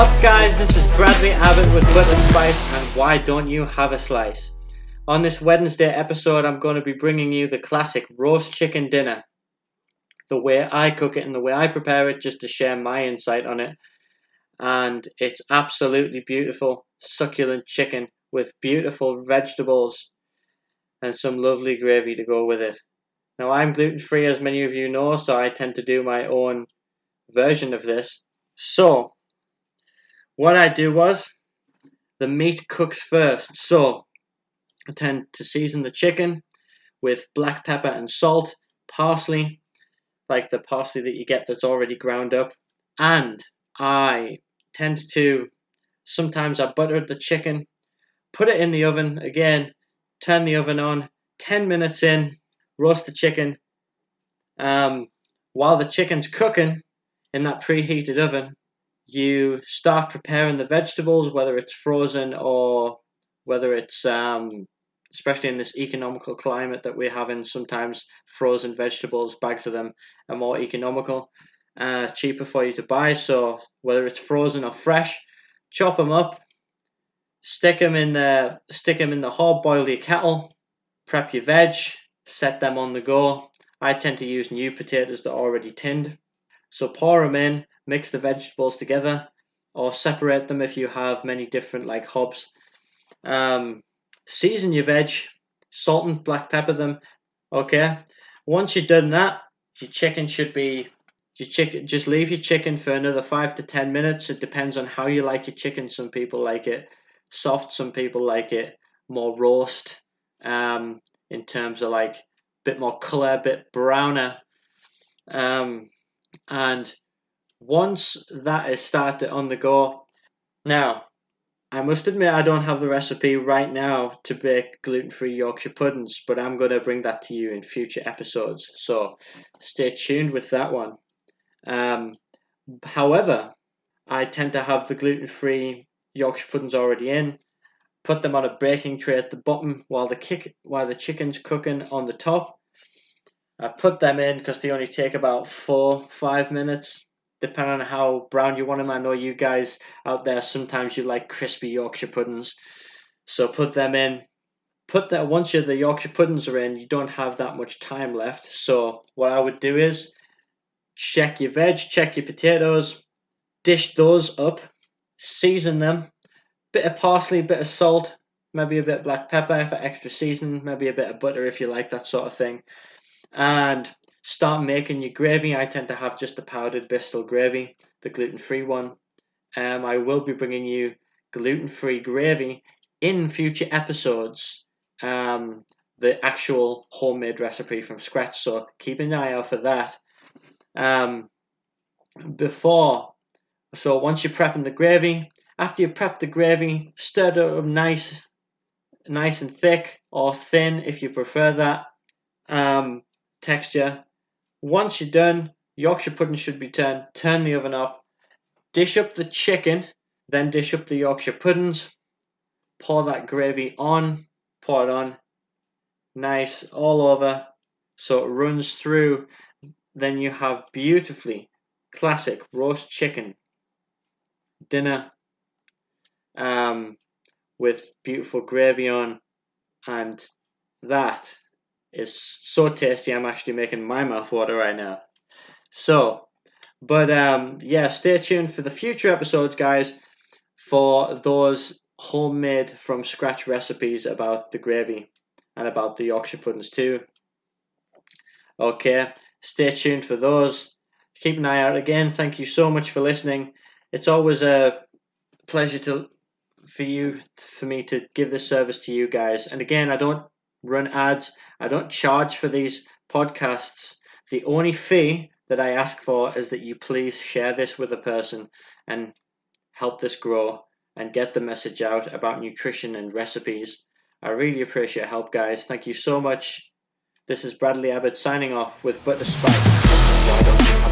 up, guys? This is Bradley Abbott with Butter Spice, and why don't you have a slice? On this Wednesday episode, I'm going to be bringing you the classic roast chicken dinner. The way I cook it and the way I prepare it, just to share my insight on it. And it's absolutely beautiful, succulent chicken with beautiful vegetables and some lovely gravy to go with it. Now, I'm gluten-free, as many of you know, so I tend to do my own version of this. So, what I do was, the meat cooks first. So, I tend to season the chicken with black pepper and salt, parsley, like the parsley that you get that's already ground up. And I tend to, sometimes I butter the chicken, put it in the oven again, turn the oven on, 10 minutes in, roast the chicken. While the chicken's cooking in that preheated oven, you start preparing the vegetables, whether it's frozen or whether it's, especially in this economical climate that we're having, sometimes frozen vegetables, bags of them, are more economical, cheaper for you to buy. So whether it's frozen or fresh, chop them up, stick them in the hob, boil your kettle, prep your veg, set them on the go. I tend to use new potatoes that are already tinned. So pour them in, mix the vegetables together, or separate them if you have many different like hobs. Season your veg, salt and black pepper them. Okay. Once you've done that, just leave your chicken for another 5 to 10 minutes. It depends on how you like your chicken. Some people like it soft, some people like it more roast, in terms of like a bit more colour, a bit browner. And once that is started on the go, now, I must admit I don't have the recipe right now to bake gluten-free Yorkshire puddings, but I'm going to bring that to you in future episodes, so stay tuned with that one. However, I tend to have the gluten-free Yorkshire puddings already in, put them on a baking tray at the bottom while the chicken's cooking on the top. I put them in because they only take about 4-5 minutes, depending on how brown you want them. I know you guys out there, sometimes you like crispy Yorkshire puddings. So put them in. Once the Yorkshire puddings are in, you don't have that much time left. So what I would do is check your veg, check your potatoes, dish those up, season them. Bit of parsley, bit of salt, maybe a bit of black pepper for extra seasoning, maybe a bit of butter if you like that sort of thing. And start making your gravy. I tend to have just the powdered Bristol gravy, the gluten-free one. I will be bringing you gluten-free gravy in future episodes, the actual homemade recipe from scratch, so keep an eye out for that. So once you're prepping the gravy, after you prep the gravy, stir it up nice and thick, or thin if you prefer that texture. Once you're done, Yorkshire pudding should be turned. Turn the oven off. Dish up the chicken, then dish up the Yorkshire puddings. Pour that gravy on. Pour it on. Nice all over, so it runs through. Then you have beautifully classic roast chicken dinner, with beautiful gravy on, and that is so tasty. I'm actually making my mouth water right now. So, but yeah, stay tuned for the future episodes, guys, for those homemade from scratch recipes about the gravy and about the Yorkshire puddings too. Okay, stay tuned for those. Keep an eye out. Again, thank you so much for listening. It's always a pleasure for me to give this service to you guys. And again, I don't run ads. I don't charge for these podcasts. The only fee that I ask for is that you please share this with a person and help this grow and get the message out about nutrition and recipes. I really appreciate your help, guys. Thank you so much. This is Bradley Abbott signing off with Butter Spice. Why don't you